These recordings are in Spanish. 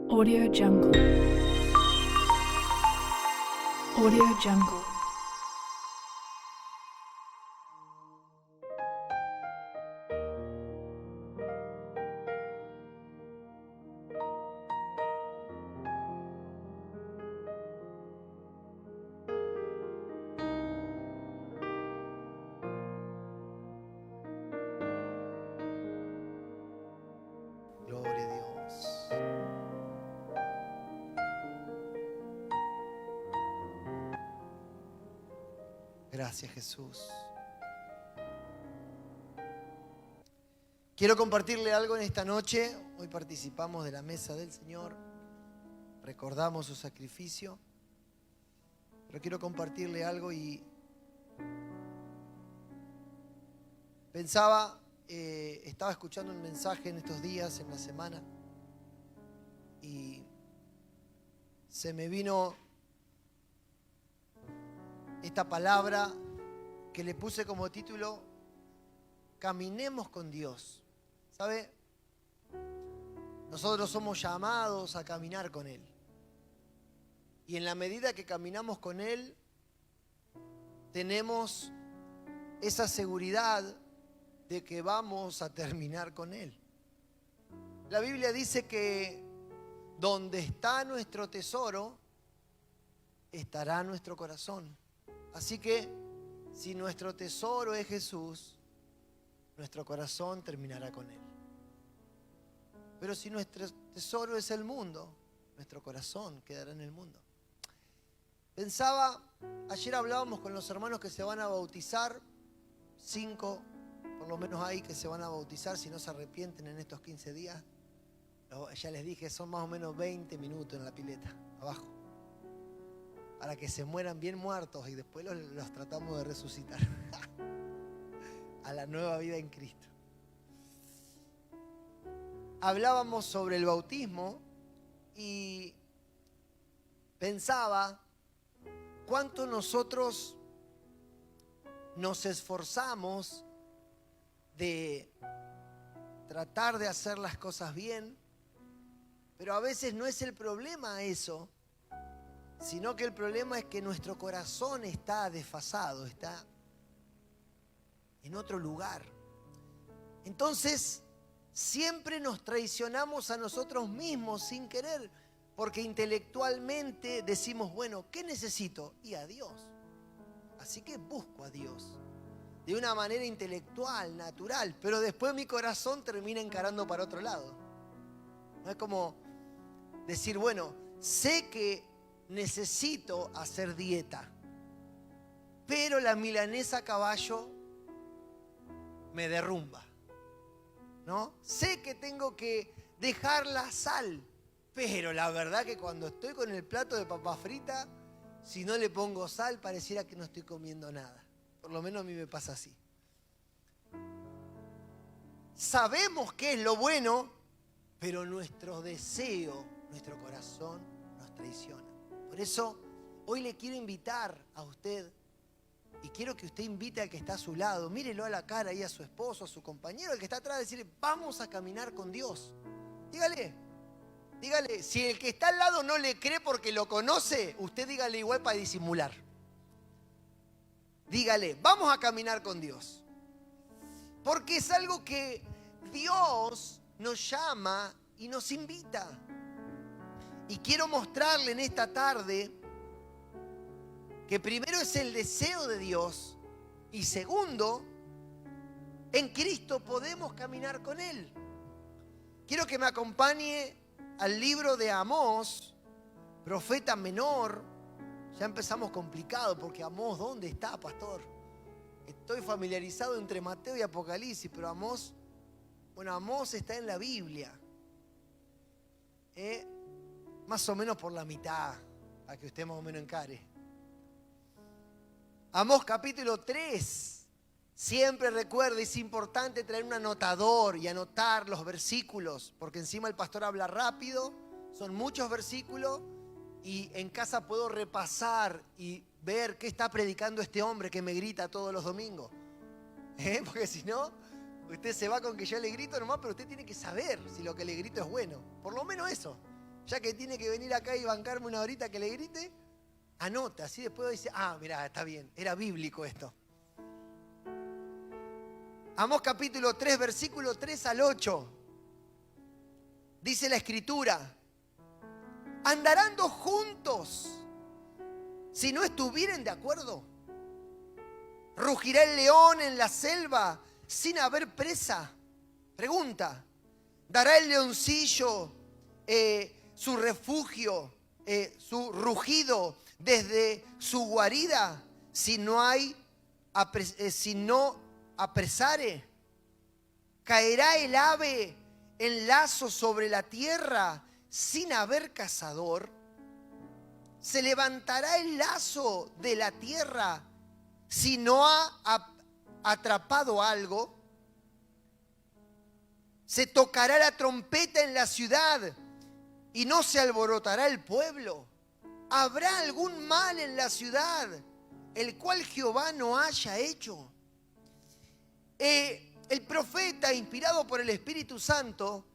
Audio Jungle. Audio Jungle. Gloria a Dios. Gracias, Jesús. Quiero compartirle algo en esta noche. Hoy participamos de la mesa del Señor. Recordamos su sacrificio. Pero quiero compartirle algo y pensaba, estaba escuchando un mensaje en estos días, en la semana, y se me vino esta palabra que le puse como título: Caminemos con Dios. ¿Sabe? Nosotros somos llamados a caminar con Él. Y en la medida que caminamos con Él, tenemos esa seguridad de que vamos a terminar con Él. La Biblia dice que donde está nuestro tesoro, estará nuestro corazón. Así que si nuestro tesoro es Jesús, nuestro corazón terminará con Él. Pero si nuestro tesoro es el mundo, nuestro corazón quedará en el mundo. Pensaba, ayer hablábamos con los hermanos que se van a bautizar, 5 por lo menos hay que se van a bautizar si no se arrepienten en estos 15 días. Ya les dije, son más o menos 20 minutos en la pileta, abajo, para que se mueran bien muertos y después los tratamos de resucitar a la nueva vida en Cristo. Hablábamos sobre el bautismo y pensaba cuánto nosotros nos esforzamos de tratar de hacer las cosas bien, pero a veces no es el problema eso, sino que el problema es que nuestro corazón está desfasado, está en otro lugar. Entonces, siempre nos traicionamos a nosotros mismos sin querer, porque intelectualmente decimos, bueno, ¿qué necesito? Y a Dios. Así que busco a Dios de una manera intelectual, natural, pero después mi corazón termina encarando para otro lado. No es como decir, bueno, sé que necesito hacer dieta, pero la milanesa a caballo me derrumba, ¿no? Sé que tengo que dejar la sal, pero la verdad que cuando estoy con el plato de papa frita, si no le pongo sal, pareciera que no estoy comiendo nada. Por lo menos a mí me pasa así. Sabemos qué es lo bueno, pero nuestro deseo, nuestro corazón nos traiciona. Por eso, hoy le quiero invitar a usted, y quiero que usted invite al que está a su lado, mírelo a la cara y a su esposo, a su compañero, al que está atrás, decirle, vamos a caminar con Dios. Dígale, si el que está al lado no le cree porque lo conoce, usted dígale igual para disimular. Dígale, vamos a caminar con Dios. Porque es algo que Dios nos llama y nos invita. Y quiero mostrarle en esta tarde que primero es el deseo de Dios y segundo, en Cristo podemos caminar con Él. Quiero que me acompañe al libro de Amós, profeta menor. Ya empezamos complicado porque Amós, ¿dónde está, pastor? Estoy familiarizado entre Mateo y Apocalipsis, pero Amós está en la Biblia. Más o menos por la mitad, para que usted más o menos encare. Amós capítulo 3. Siempre recuerde, es importante traer un anotador y anotar los versículos, porque encima el pastor habla rápido, son muchos versículos, y en casa puedo repasar y ver qué está predicando este hombre que me grita todos los domingos. Porque si no, usted se va con que yo le grito nomás, pero usted tiene que saber si lo que le grito es bueno. Por lo menos eso. Ya que tiene que venir acá y bancarme una horita que le grite, anota, así después dice, mirá, está bien, era bíblico esto. Amós capítulo 3, versículo 3 al 8. Dice la Escritura, ¿andarán dos juntos si no estuvieren de acuerdo? ¿Rugirá el león en la selva sin haber presa? Pregunta, ¿dará el leoncillo su refugio, su rugido desde su guarida si no apresare? ¿Caerá el ave en lazo sobre la tierra sin haber cazador? ¿Se levantará el lazo de la tierra si no ha atrapado algo? ¿Se tocará la trompeta en la ciudad y no se alborotará el pueblo? ¿Habrá algún mal en la ciudad, el cual Jehová no haya hecho? El profeta, inspirado por el Espíritu Santo,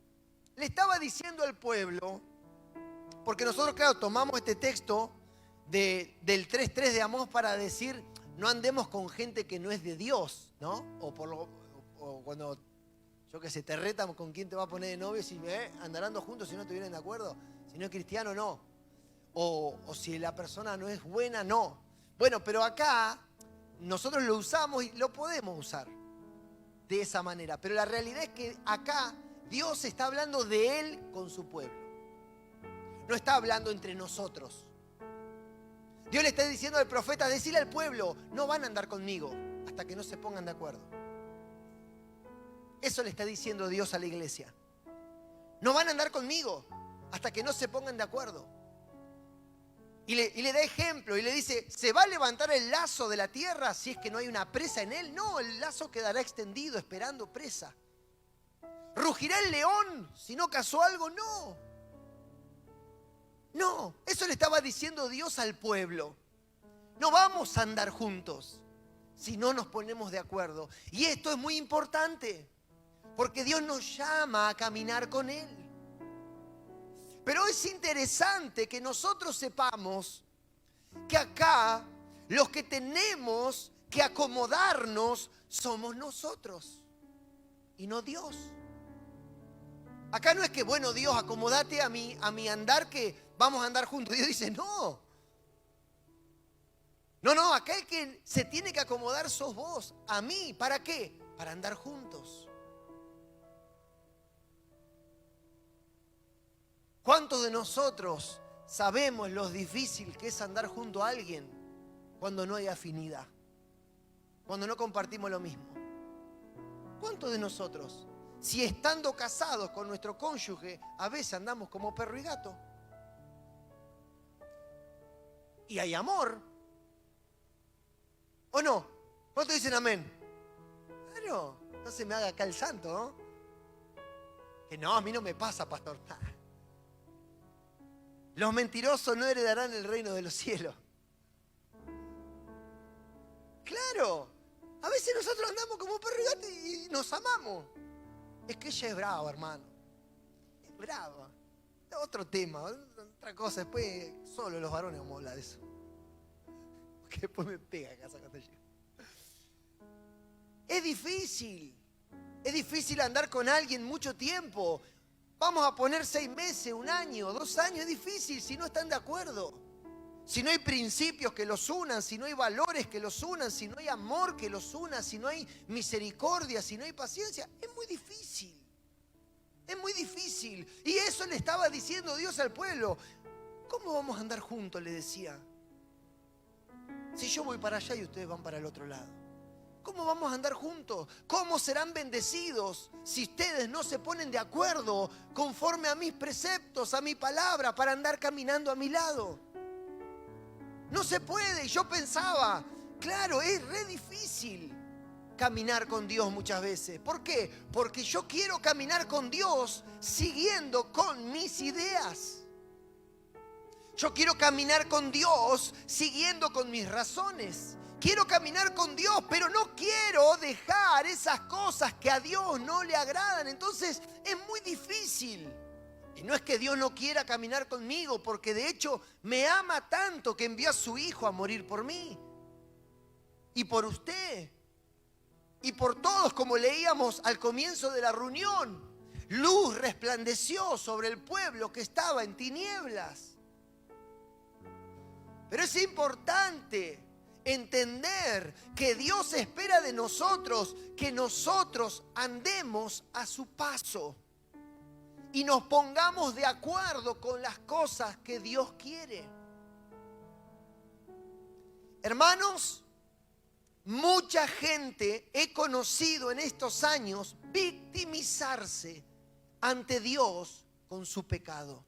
le estaba diciendo al pueblo, porque nosotros, claro, tomamos este texto del 3.3 de Amós para decir, no andemos con gente que no es de Dios, ¿no? O cuando, yo qué sé, te retan con quién te va a poner de novio, si andarán dos juntos si no estuvieran de acuerdo, si no es cristiano, no. O si la persona no es buena, no. Bueno, pero acá nosotros lo usamos y lo podemos usar de esa manera. Pero la realidad es que acá Dios está hablando de Él con su pueblo. No está hablando entre nosotros. Dios le está diciendo al profeta, decirle al pueblo, no van a andar conmigo hasta que no se pongan de acuerdo. Eso le está diciendo Dios a la iglesia. No van a andar conmigo hasta que no se pongan de acuerdo. Y le da ejemplo y le dice, ¿se va a levantar el lazo de la tierra si es que no hay una presa en él? No, el lazo quedará extendido esperando presa. ¿Rugirá el león si no cazó algo? No. No, eso le estaba diciendo Dios al pueblo. No vamos a andar juntos si no nos ponemos de acuerdo. Y esto es muy importante, porque Dios nos llama a caminar con Él. Pero es interesante que nosotros sepamos que acá los que tenemos que acomodarnos somos nosotros y no Dios. Acá no es que, bueno, Dios, acomódate a mi andar que vamos a andar juntos. Dios dice, no. No, acá el que se tiene que acomodar sos vos, a mí. ¿Para qué? Para andar juntos. ¿Cuántos de nosotros sabemos lo difícil que es andar junto a alguien cuando no hay afinidad? Cuando no compartimos lo mismo. ¿Cuántos de nosotros, si estando casados con nuestro cónyuge, a veces andamos como perro y gato? Y hay amor. ¿O no? ¿Cuántos dicen amén? Claro, no se me haga acá el santo, ¿no? Que no, a mí no me pasa, pastor. Los mentirosos no heredarán el reino de los cielos. Claro, a veces nosotros andamos como perro y gato y nos amamos. Es que ella es brava, hermano. Es brava. Otro tema, otra cosa. Después solo los varones vamos a hablar de eso. Porque después me pega a casa cuando llego. Es difícil. Es difícil andar con alguien mucho tiempo. Vamos a poner 6 meses, 1 año, 2 años. Es difícil si no están de acuerdo. Si no hay principios que los unan, si no hay valores que los unan, si no hay amor que los una, si no hay misericordia, si no hay paciencia, es muy difícil. Es muy difícil. Y eso le estaba diciendo Dios al pueblo. ¿Cómo vamos a andar juntos? Le decía. Si yo voy para allá y ustedes van para el otro lado. ¿Cómo vamos a andar juntos? ¿Cómo serán bendecidos si ustedes no se ponen de acuerdo conforme a mis preceptos, a mi palabra, para andar caminando a mi lado? No se puede. Y yo pensaba, claro, es re difícil caminar con Dios muchas veces. ¿Por qué? Porque yo quiero caminar con Dios siguiendo con mis ideas. Yo quiero caminar con Dios siguiendo con mis razones. Quiero caminar con Dios, pero no quiero dejar esas cosas que a Dios no le agradan. Entonces es muy difícil Y no es que Dios no quiera caminar conmigo, porque de hecho me ama tanto que envió a su Hijo a morir por mí. Y por usted. Y por todos, como leíamos al comienzo de la reunión. Luz resplandeció sobre el pueblo que estaba en tinieblas. Pero es importante entender que Dios espera de nosotros que nosotros andemos a su paso y nos pongamos de acuerdo con las cosas que Dios quiere. Hermanos, mucha gente he conocido en estos años victimizarse ante Dios con su pecado.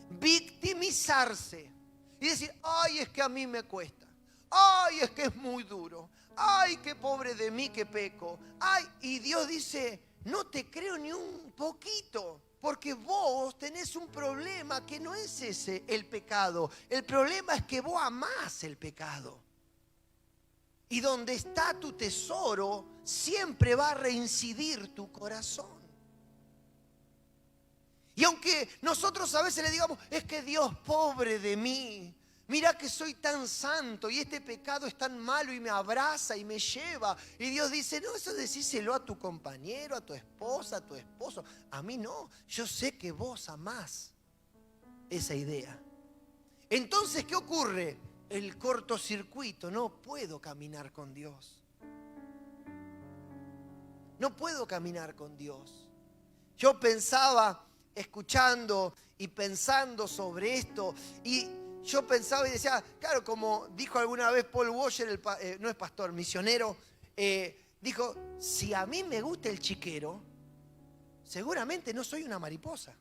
Victimizarse y decir, ay, es que a mí me cuesta, ay, es que es muy duro, ay, qué pobre de mí que peco, ay, y Dios dice, no te creo ni un poquito, porque vos tenés un problema que no es ese el pecado, el problema es que vos amás el pecado. Y donde está tu tesoro, siempre va a reincidir tu corazón. Y aunque nosotros a veces le digamos, es que Dios, pobre de mí, mira que soy tan santo y este pecado es tan malo y me abraza y me lleva. Y Dios dice, no, eso decíselo a tu compañero, a tu esposa, a tu esposo. A mí no, yo sé que vos amás esa idea. Entonces, ¿qué ocurre? El cortocircuito, no puedo caminar con Dios. No puedo caminar con Dios. Yo pensaba, escuchando y pensando sobre esto, y yo pensaba y decía, claro, como dijo alguna vez Paul Washer, no es pastor, misionero, dijo, si a mí me gusta el chiquero, seguramente no soy una mariposa.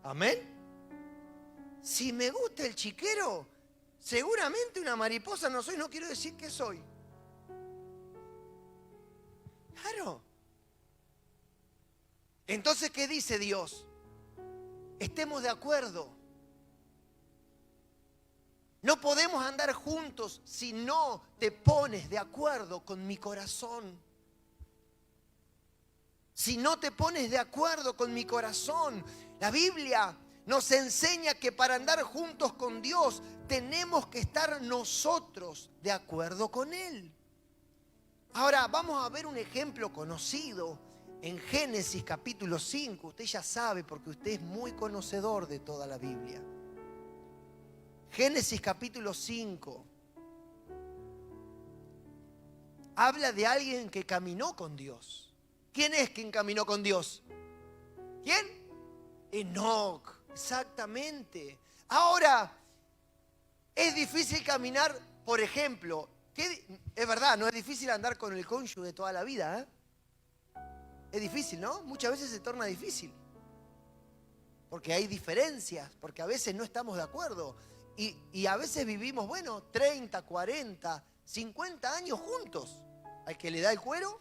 ¿Amén? Si me gusta el chiquero, seguramente una mariposa no soy, no quiero decir que soy. Claro. Entonces, ¿qué dice Dios? Estemos de acuerdo. No podemos andar juntos si no te pones de acuerdo con mi corazón. Si no te pones de acuerdo con mi corazón. La Biblia nos enseña que para andar juntos con Dios tenemos que estar nosotros de acuerdo con Él. Ahora vamos a ver un ejemplo conocido en Génesis capítulo 5. Usted ya sabe porque usted es muy conocedor de toda la Biblia. Génesis capítulo 5 habla de alguien que caminó con Dios. ¿Quién es quien caminó con Dios? ¿Quién? Enoc. Exactamente. Ahora, es difícil caminar, por ejemplo, es verdad, no es difícil andar con el cónyuge de toda la vida, ¿eh? Es difícil, ¿no? Muchas veces se torna difícil. Porque hay diferencias, porque a veces no estamos de acuerdo. Y a veces vivimos, 30, 40, 50 años juntos. Al que le da el cuero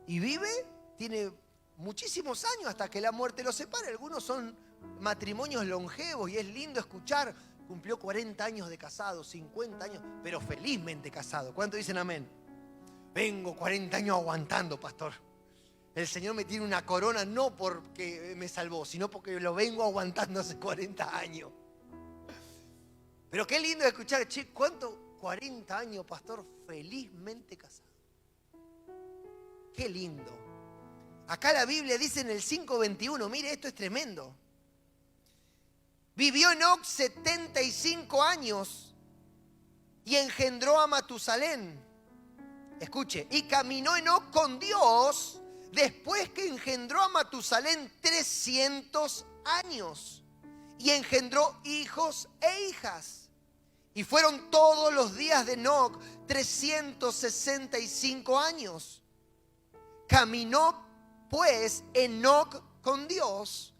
y vive, tiene muchísimos años hasta que la muerte los separe. Algunos son matrimonios longevos y es lindo escuchar, cumplió 40 años de casado, 50 años, pero felizmente casado. ¿Cuántos dicen amén? Vengo 40 años aguantando, pastor. El Señor me tiene una corona no porque me salvó, sino porque lo vengo aguantando hace 40 años. Pero qué lindo escuchar, ¿cuánto? 40 años, pastor, felizmente casado. Qué lindo. Acá la Biblia dice en el 5:21, mire, esto es tremendo. Vivió Enoc 75 años y engendró a Matusalén. Escuche, y caminó Enoc con Dios después que engendró a Matusalén 300 años. Y engendró hijos e hijas. Y fueron todos los días de Enoc 365 años. Caminó pues Enoc con Dios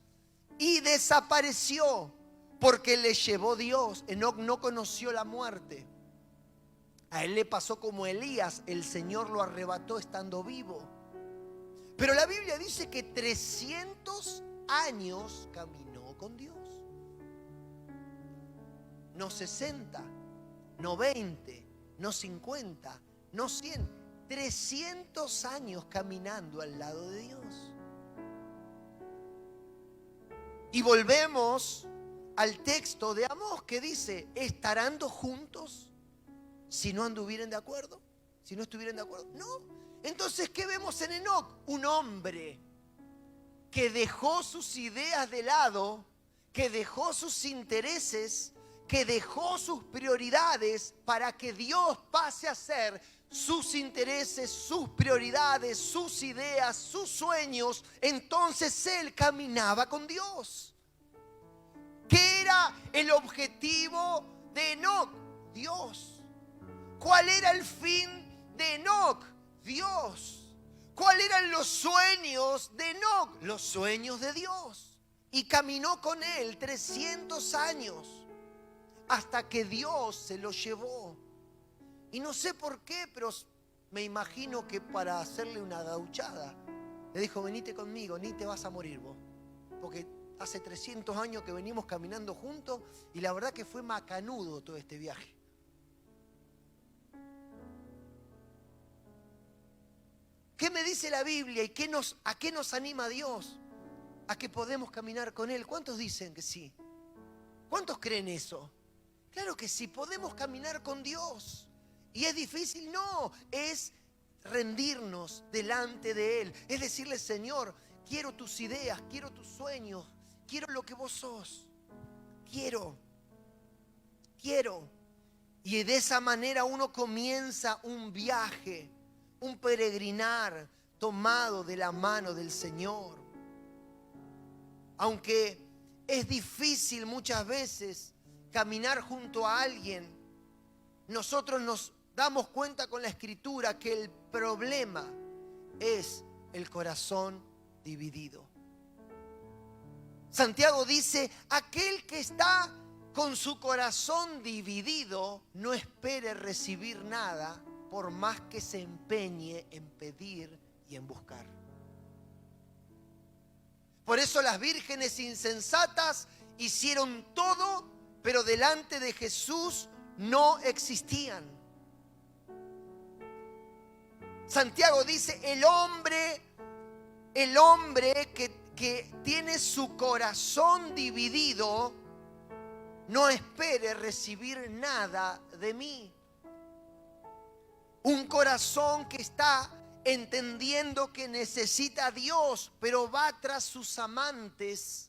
y desapareció porque le llevó Dios. Enoc no conoció la muerte. A él le pasó como Elías, el Señor lo arrebató estando vivo. Pero la Biblia dice que 300 años caminó con Dios. No 60, no 20, no 50, no 100. 300 años caminando al lado de Dios. Y volvemos al texto de Amós que dice, ¿estarán dos juntos si no anduvieren de acuerdo? Si no estuvieran de acuerdo. No. Entonces, ¿qué vemos en Enoc? Un hombre que dejó sus ideas de lado, que dejó sus intereses, que dejó sus prioridades para que Dios pase a ser sus intereses, sus prioridades, sus ideas, sus sueños. Entonces él caminaba con Dios. ¿Qué era el objetivo de Enoc? Dios. ¿Cuál era el fin de Enoc? Dios. ¿Cuáles eran los sueños de Enoc? Los sueños de Dios. Y caminó con él 300 años hasta que Dios se lo llevó. Y no sé por qué, pero me imagino que para hacerle una gauchada le dijo, venite conmigo, ni te vas a morir vos. Porque hace 300 años que venimos caminando juntos y la verdad que fue macanudo todo este viaje. ¿Qué me dice la Biblia y a qué nos anima Dios? A que podemos caminar con Él. ¿Cuántos dicen que sí? ¿Cuántos creen eso? Claro que sí, podemos caminar con Dios. ¿Y es difícil? No, es rendirnos delante de Él. Es decirle, Señor, quiero tus ideas, quiero tus sueños, quiero lo que vos sos. Quiero. Y de esa manera uno comienza un viaje, un peregrinar tomado de la mano del Señor. Aunque es difícil muchas veces caminar junto a alguien, nosotros nos damos cuenta con la Escritura que el problema es el corazón dividido. Santiago dice, aquel que está con su corazón dividido no espere recibir nada por más que se empeñe en pedir y en buscar. Por eso las vírgenes insensatas hicieron todo, pero delante de Jesús no existían. Santiago dice, el hombre que tiene su corazón dividido, no espere recibir nada de mí. Un corazón que está entendiendo que necesita a Dios, pero va tras sus amantes,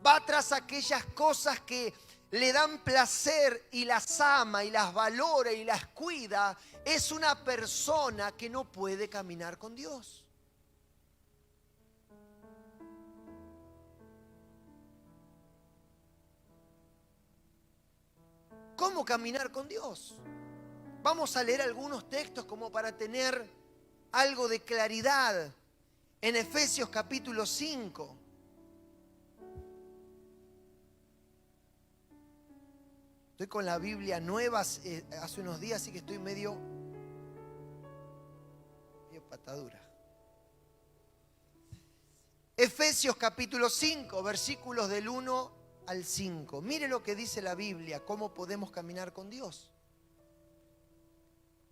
va tras aquellas cosas que le dan placer y las ama y las valora y las cuida, es una persona que no puede caminar con Dios. ¿Cómo caminar con Dios? Vamos a leer algunos textos como para tener algo de claridad. En Efesios capítulo 5. Estoy con la Biblia nueva hace unos días, así que estoy medio patadura. Efesios capítulo 5, versículos del 1 al 5. Mire lo que dice la Biblia, cómo podemos caminar con Dios.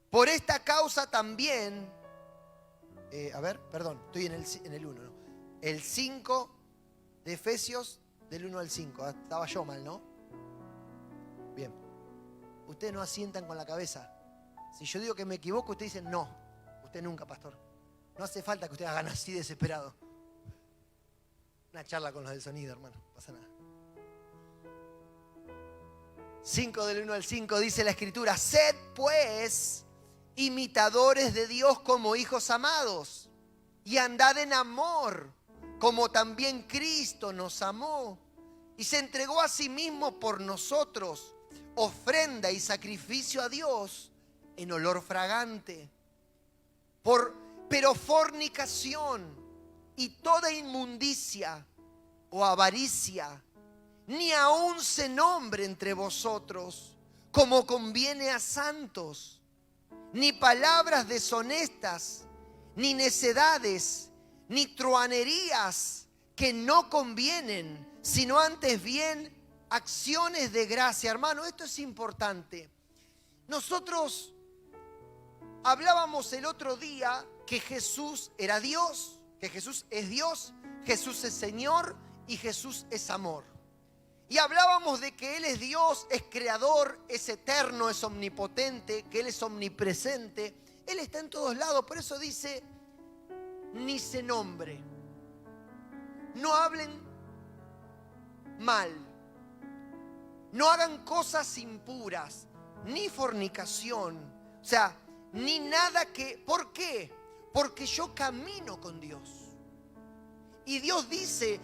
Por esta causa también, estoy en el 1, ¿no? El 5 de Efesios del 1 al 5. Estaba yo mal, ¿no? Bien. Ustedes no asientan con la cabeza. Si yo digo que me equivoco, ustedes dicen no. Usted nunca, pastor. No hace falta que ustedes hagan así desesperado. Una charla con los del sonido, hermano. No pasa nada. 5 del 1 al 5 dice la Escritura: sed pues imitadores de Dios como hijos amados, y andad en amor, como también Cristo nos amó y se entregó a sí mismo por nosotros, ofrenda y sacrificio a Dios en olor fragante. Pero fornicación y toda inmundicia o avaricia ni aun se nombre entre vosotros, como conviene a santos, ni palabras deshonestas, ni necedades, ni truhanerías que no convienen, sino antes bien acciones de gracia. Hermano, esto es importante. Nosotros Hablábamos el otro día que Jesús era Dios, que Jesús es Dios, Jesús es Señor y Jesús es amor. Y hablábamos de que Él es Dios, es creador, es eterno, es omnipotente, que Él es omnipresente. Él está en todos lados, por eso dice, ni se nombre. No hablen mal, no hagan cosas impuras, ni fornicación, o sea, ni nada que... ¿Por qué? Porque yo camino con Dios. Y Dios dice,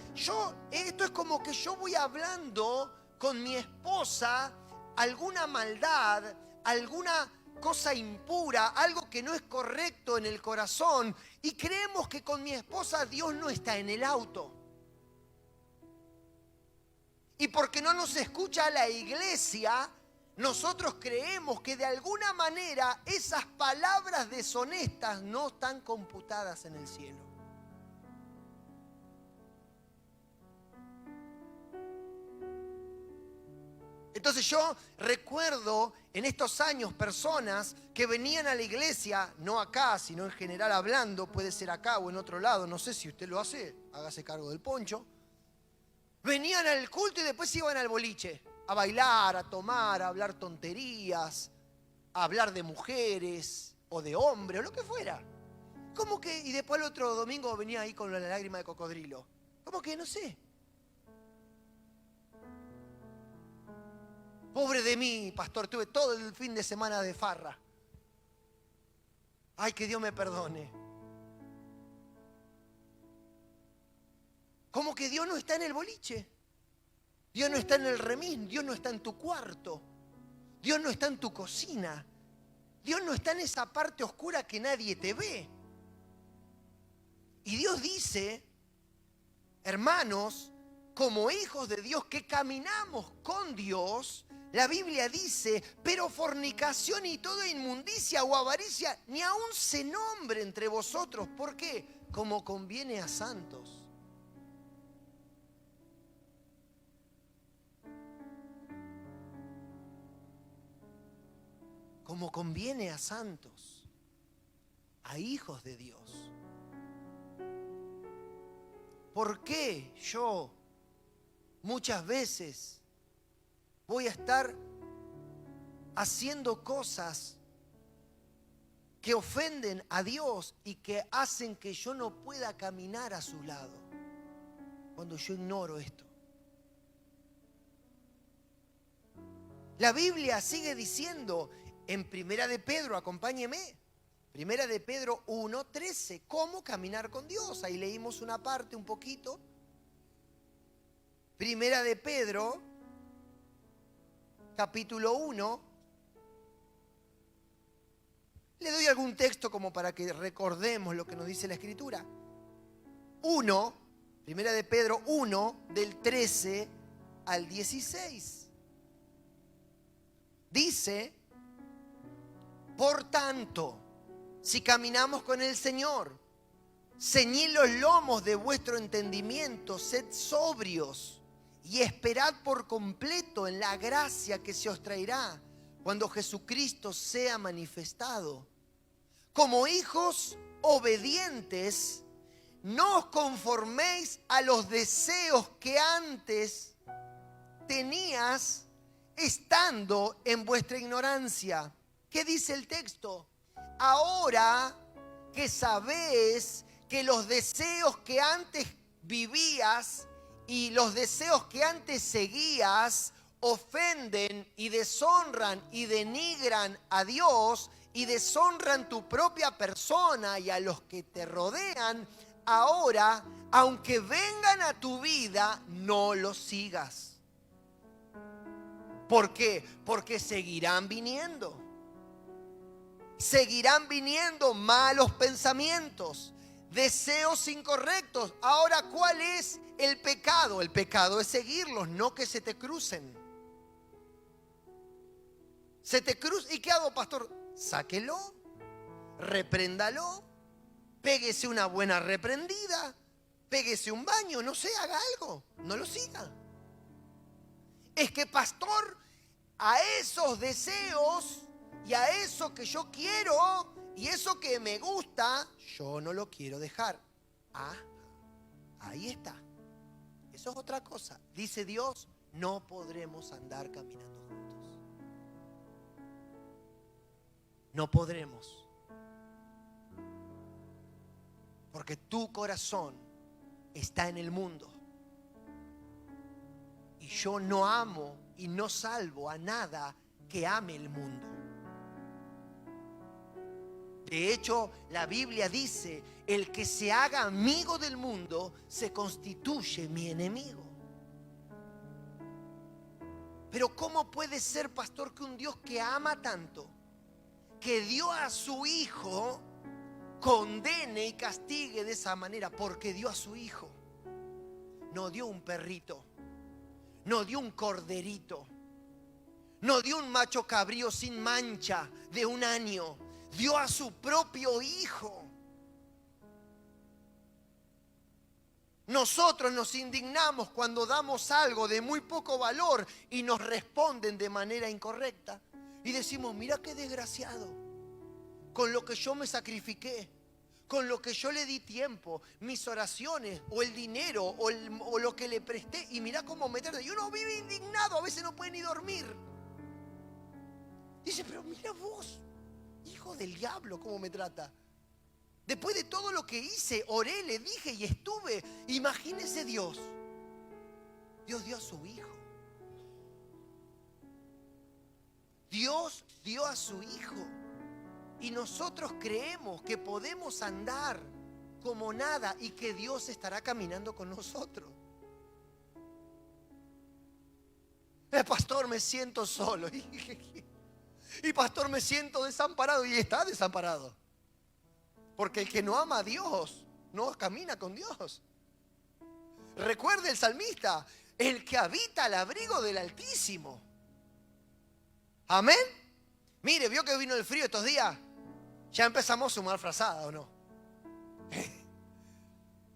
esto es como que yo voy hablando con mi esposa alguna maldad, alguna cosa impura, algo que no es correcto en el corazón, y creemos que con mi esposa Dios no está en el auto. Y porque no nos escucha la iglesia, nosotros creemos que de alguna manera esas palabras deshonestas no están computadas en el cielo. Entonces yo recuerdo en estos años personas que venían a la iglesia, no acá, sino en general hablando, puede ser acá o en otro lado, no sé si usted lo hace, hágase cargo del poncho. Venían al culto y después iban al boliche, a bailar, a tomar, a hablar tonterías, a hablar de mujeres o de hombres o lo que fuera. ¿Cómo que? Y después el otro domingo venía ahí con la lágrima de cocodrilo. ¿Cómo que? No sé. Pobre de mí, pastor, tuve todo el fin de semana de farra. Ay, que Dios me perdone. ¿Cómo que Dios no está en el boliche? Dios no está en el remis, Dios no está en tu cuarto, Dios no está en tu cocina, Dios no está en esa parte oscura que nadie te ve. Y Dios dice, hermanos, como hijos de Dios que caminamos con Dios, la Biblia dice, pero fornicación y toda inmundicia o avaricia ni aún se nombre entre vosotros. ¿Por qué? Como conviene a santos. Como conviene a santos, a hijos de Dios. ¿Por qué yo muchas veces voy a estar haciendo cosas que ofenden a Dios y que hacen que yo no pueda caminar a su lado cuando yo ignoro esto? La Biblia sigue diciendo en Primera de Pedro, acompáñeme, Primera de Pedro 1:13, ¿cómo caminar con Dios? Ahí leímos una parte un poquito. Primera de Pedro, capítulo 1. Le doy algún texto como para que recordemos lo que nos dice la Escritura. Primera de Pedro 1, del 13 al 16. Dice, por tanto, si caminamos con el Señor, ceñid los lomos de vuestro entendimiento, sed sobrios y esperad por completo en la gracia que se os traerá cuando Jesucristo sea manifestado. Como hijos obedientes, no os conforméis a los deseos que antes tenías estando en vuestra ignorancia. ¿Qué dice el texto? Ahora que sabéis que los deseos que antes vivías y los deseos que antes seguías ofenden y deshonran y denigran a Dios y deshonran tu propia persona y a los que te rodean, ahora, aunque vengan a tu vida, no los sigas. ¿Por qué? Porque seguirán viniendo. Seguirán viniendo malos pensamientos, deseos incorrectos. Ahora, ¿cuál es el pecado? El pecado es seguirlos, no que se te crucen. Se te cruza. ¿Y qué hago, pastor? Sáquelo, repréndalo, péguese una buena reprendida, péguese un baño, no sé, haga algo, no lo siga. Es que, pastor, a esos deseos y a eso que yo quiero, Y eso que me gusta, yo no lo quiero dejar. Ah, ahí está. Eso es otra cosa. Dice Dios, no podremos andar caminando juntos. No podremos. Porque tu corazón está en el mundo. Y yo no amo y no salvo a nada que ame el mundo. De hecho, la Biblia dice, el que se haga amigo del mundo se constituye mi enemigo. Pero ¿cómo puede ser, pastor, que un Dios que ama tanto, que dio a su Hijo, condene y castigue de esa manera? Porque dio a su Hijo. No dio un perrito, no dio un corderito, no dio un macho cabrío sin mancha de 1 año. Dio a su propio Hijo. Nosotros nos indignamos cuando damos algo de muy poco valor y nos responden de manera incorrecta. Y decimos, mira qué desgraciado, con lo que yo me sacrifiqué, con lo que yo le di tiempo, mis oraciones, o el dinero, o lo que le presté, y mira cómo me trata. Y uno vive indignado, a veces no puede ni dormir. Dice, pero mira vos, hijo del diablo, cómo me trata. Después de todo lo que hice, oré, le dije y estuve. Imagínese Dios. Dios dio a su Hijo. Dios dio a su Hijo. Y nosotros creemos que podemos andar como nada y que Dios estará caminando con nosotros. Pastor, me siento solo. Y pastor, me siento desamparado. Y está desamparado. Porque el que no ama a Dios no camina con Dios. Recuerde el salmista, el que habita al abrigo del Altísimo. Amén. Mire, vio que vino el frío estos días. Ya empezamos a sumar frazada, ¿o no?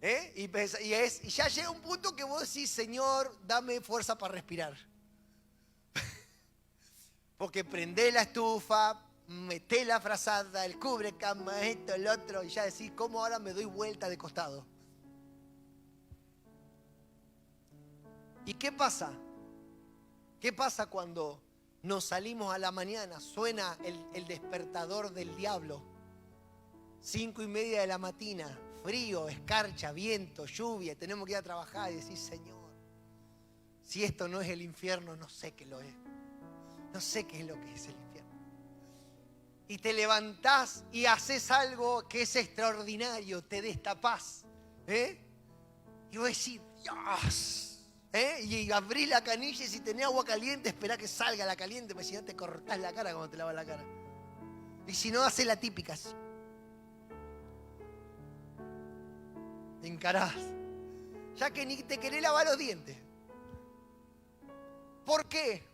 Y ya llega un punto que vos decís, Señor, dame fuerza para respirar. Porque prendé la estufa, meté la frazada, el cubrecama, esto, el otro, y ya decís, ¿cómo ahora me doy vuelta de costado? ¿Y qué pasa? ¿Qué pasa cuando nos salimos a la mañana? Suena el despertador del diablo. 5:30 de la mañana, frío, escarcha, viento, lluvia, tenemos que ir a trabajar y decir, Señor, si esto no es el infierno, no sé qué lo es. No sé qué es lo que es el infierno. Y te levantás y haces algo que es extraordinario, te destapás. Y vos decís, Dios. Y abrís la canilla y si tenés agua caliente, esperá que salga la caliente, porque si no te cortás la cara cuando te lavas la cara. Y si no, haces la típica. Te encarás. Ya que ni te querés lavar los dientes. ¿Por qué?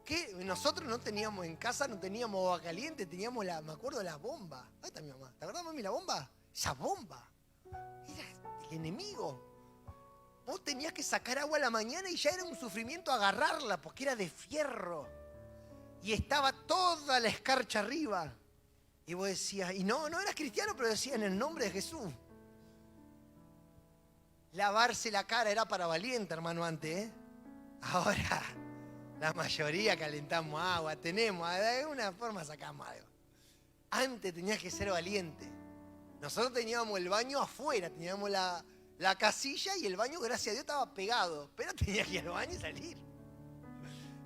¿Qué? Nosotros no teníamos en casa, no teníamos agua caliente, teníamos me acuerdo, la bomba. Ahí está mi mamá. ¿Te acuerdas, mami, la bomba? Esa bomba. Era el enemigo. Vos tenías que sacar agua a la mañana y ya era un sufrimiento agarrarla, porque era de fierro. Y estaba toda la escarcha arriba. Y vos decías, y no eras cristiano, pero decías en el nombre de Jesús. Lavarse la cara era para valiente, hermano, antes, Ahora, la mayoría calentamos agua, tenemos, de alguna forma sacamos algo. Antes tenías que ser valiente. Nosotros teníamos el baño afuera, teníamos la casilla y el baño, gracias a Dios, estaba pegado. Pero tenías que ir al baño y salir.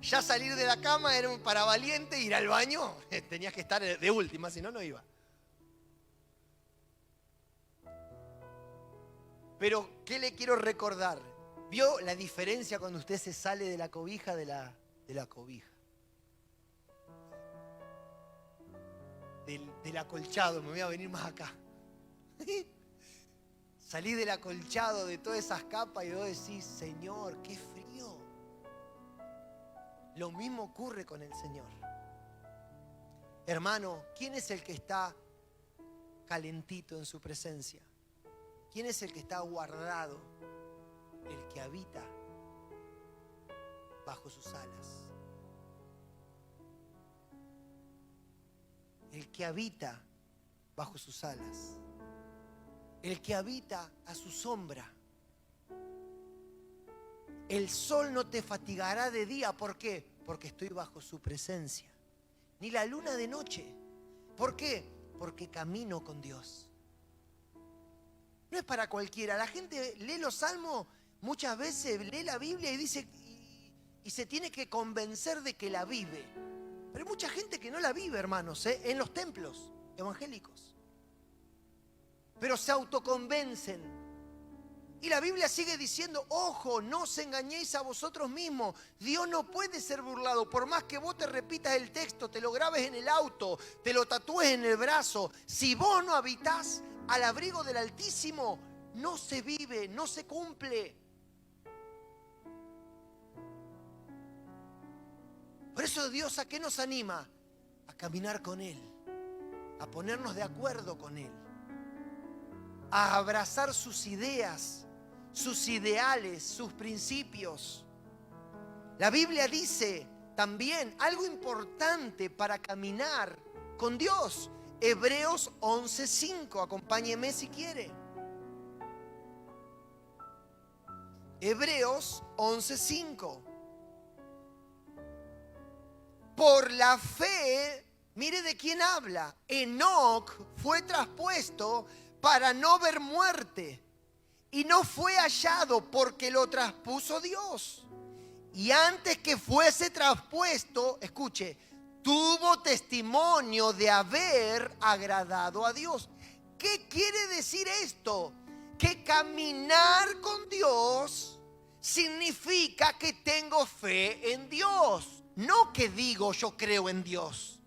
Ya salir de la cama era para valiente, ir al baño tenías que estar de última, si no, no iba. Pero, ¿qué le quiero recordar? ¿Vio la diferencia cuando usted se sale de la cobija de la cobija? Del acolchado, me voy a venir más acá. Salí del acolchado, de todas esas capas y vos decís, Señor, qué frío. Lo mismo ocurre con el Señor. Hermano, ¿quién es el que está calentito en su presencia? ¿Quién es el que está guardado? El que habita bajo sus alas. el que habita bajo sus alas, el que habita a su sombra. El sol no te fatigará de día. ¿Por qué? Porque estoy bajo su presencia. Ni la luna de noche. ¿Por qué? Porque camino con Dios. No es para cualquiera. La gente lee los salmos, muchas veces lee la Biblia y dice y se tiene que convencer de que la vive. Pero hay mucha gente que no la vive, hermanos, en los templos evangélicos. Pero se autoconvencen. Y la Biblia sigue diciendo, ojo, no os engañéis a vosotros mismos. Dios no puede ser burlado. Por más que vos te repitas el texto, te lo grabes en el auto, te lo tatúes en el brazo, si vos no habitás al abrigo del Altísimo, no se vive, no se cumple. Por eso Dios, ¿a qué nos anima? A caminar con Él, a ponernos de acuerdo con Él, a abrazar sus ideas, sus ideales, sus principios. La Biblia dice también algo importante para caminar con Dios. Hebreos 11:5, acompáñeme si quiere. Hebreos 11:5. Por la fe, mire de quién habla. Enoc fue traspuesto para no ver muerte, y no fue hallado porque lo traspuso Dios. Y antes que fuese traspuesto, escuche, tuvo testimonio de haber agradado a Dios. ¿Qué quiere decir esto? Que caminar con Dios significa que tengo fe en Dios. No que digo yo creo en Dios,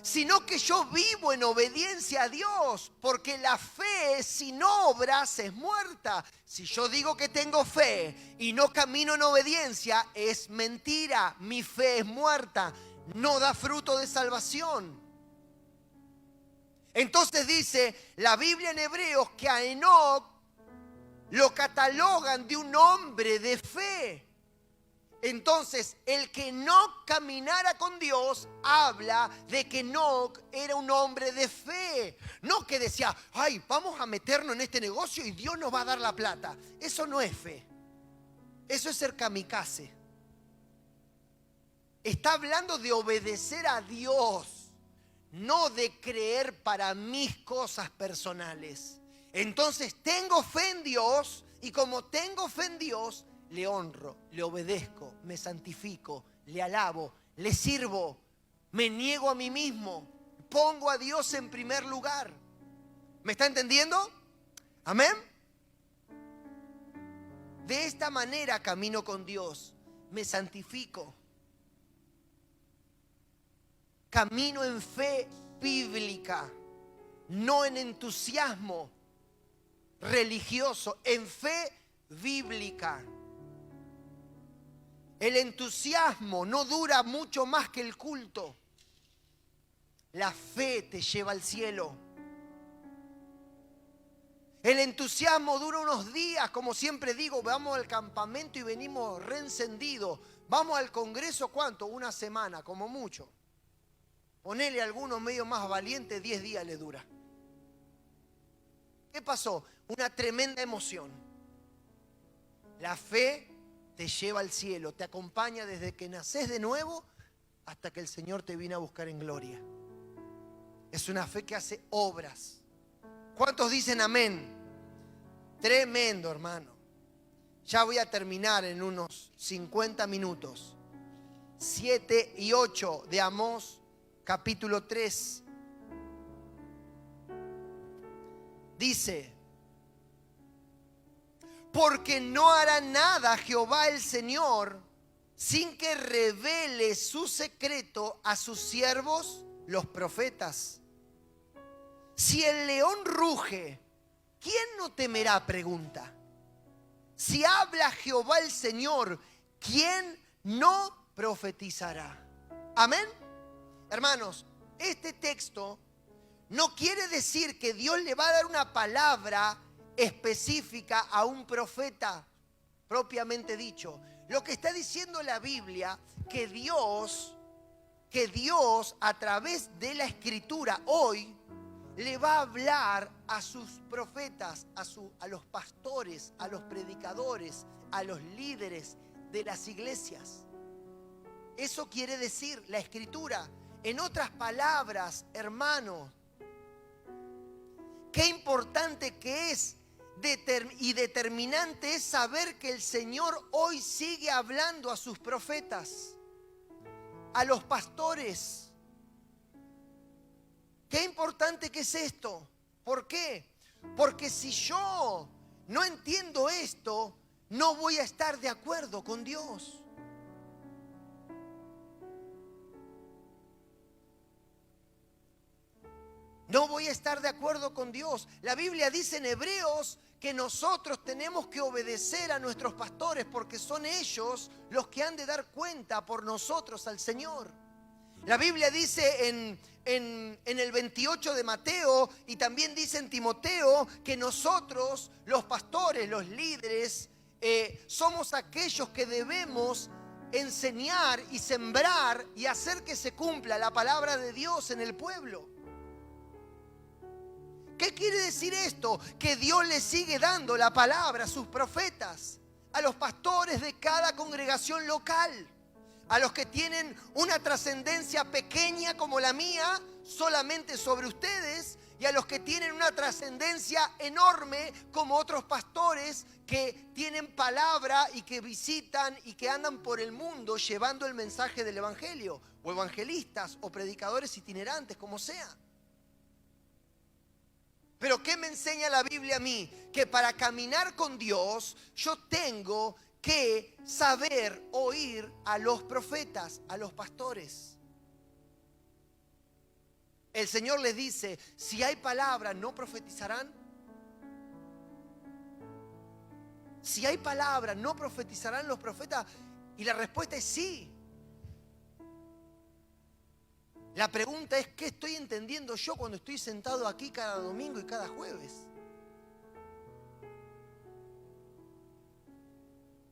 sino que yo vivo en obediencia a Dios, porque la fe sin obras es muerta. Si yo digo que tengo fe y no camino en obediencia, es mentira. Mi fe es muerta, no da fruto de salvación. Entonces dice la Biblia en Hebreos que a Enoc lo catalogan de un hombre de fe. Entonces, el que no caminara con Dios habla de que Enoc era un hombre de fe. No que decía, ay, vamos a meternos en este negocio y Dios nos va a dar la plata. Eso no es fe. Eso es ser kamikaze. Está hablando de obedecer a Dios, no de creer para mis cosas personales. Entonces, tengo fe en Dios y como tengo fe en Dios, le honro, le obedezco, me santifico, le alabo, le sirvo, me niego a mí mismo, pongo a Dios en primer lugar. ¿Me está entendiendo? ¿Amén? De esta manera camino con Dios, me santifico. Camino en fe bíblica, no en entusiasmo religioso, en fe bíblica. El entusiasmo no dura mucho más que el culto. La fe te lleva al cielo. El entusiasmo dura unos días, como siempre digo, vamos al campamento y venimos reencendidos. Vamos al congreso, ¿cuánto? Una semana, como mucho. Ponele a algunos medio más valientes, 10 días le dura. ¿Qué pasó? Una tremenda emoción. La fe te lleva al cielo, te acompaña desde que nacés de nuevo hasta que el Señor te viene a buscar en gloria. Es una fe que hace obras. ¿Cuántos dicen amén? Tremendo, hermano. Ya voy a terminar en unos 50 minutos. 7 y 8 de Amós, capítulo 3. Dice: porque no hará nada Jehová el Señor sin que revele su secreto a sus siervos, los profetas. Si el león ruge, ¿quién no temerá? Pregunta. Si habla Jehová el Señor, ¿quién no profetizará? Amén. Hermanos, este texto no quiere decir que Dios le va a dar una palabra específica a un profeta propiamente dicho. Lo que está diciendo la Biblia, que Dios que Dios a través de la Escritura hoy le va a hablar a sus profetas, a los pastores, a los predicadores, a los líderes de las iglesias. Eso quiere decir la Escritura. En otras palabras, hermanos, qué importante que es y determinante es saber que el Señor hoy sigue hablando a sus profetas, a los pastores. Qué importante que es esto. ¿Por qué? Porque si yo no entiendo esto, no voy a estar de acuerdo con Dios. No voy a estar de acuerdo con Dios. La Biblia dice en Hebreos que nosotros tenemos que obedecer a nuestros pastores porque son ellos los que han de dar cuenta por nosotros al Señor. La Biblia dice en el 28 de Mateo y también dice en Timoteo que nosotros, los pastores, los líderes, somos aquellos que debemos enseñar y sembrar y hacer que se cumpla la palabra de Dios en el pueblo. ¿Qué quiere decir esto? Que Dios le sigue dando la palabra a sus profetas, a los pastores de cada congregación local, a los que tienen una trascendencia pequeña como la mía, solamente sobre ustedes, y a los que tienen una trascendencia enorme como otros pastores que tienen palabra y que visitan y que andan por el mundo llevando el mensaje del evangelio, o evangelistas o predicadores itinerantes, como sea. Pero ¿qué me enseña la Biblia a mí? Que para caminar con Dios yo tengo que saber oír a los profetas, a los pastores. El Señor les dice, si hay palabra, ¿no profetizarán? Si hay palabra, ¿no profetizarán los profetas? Y la respuesta es sí. La pregunta es, ¿qué estoy entendiendo yo cuando estoy sentado aquí cada domingo y cada jueves?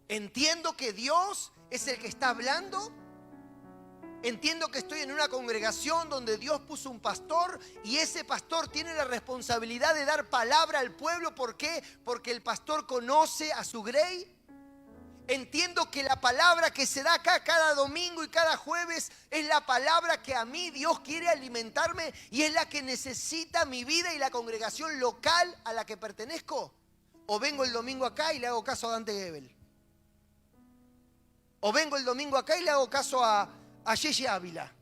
¿Entiendo que Dios es el que está hablando? ¿Entiendo que estoy en una congregación donde Dios puso un pastor y ese pastor tiene la responsabilidad de dar palabra al pueblo? ¿Por qué? Porque el pastor conoce a su grey. Entiendo que la palabra que se da acá cada domingo y cada jueves es la palabra que a mí Dios quiere alimentarme y es la que necesita mi vida y la congregación local a la que pertenezco. O vengo el domingo acá y le hago caso a Dante Gebel. O vengo el domingo acá y le hago caso a Yeye Ávila.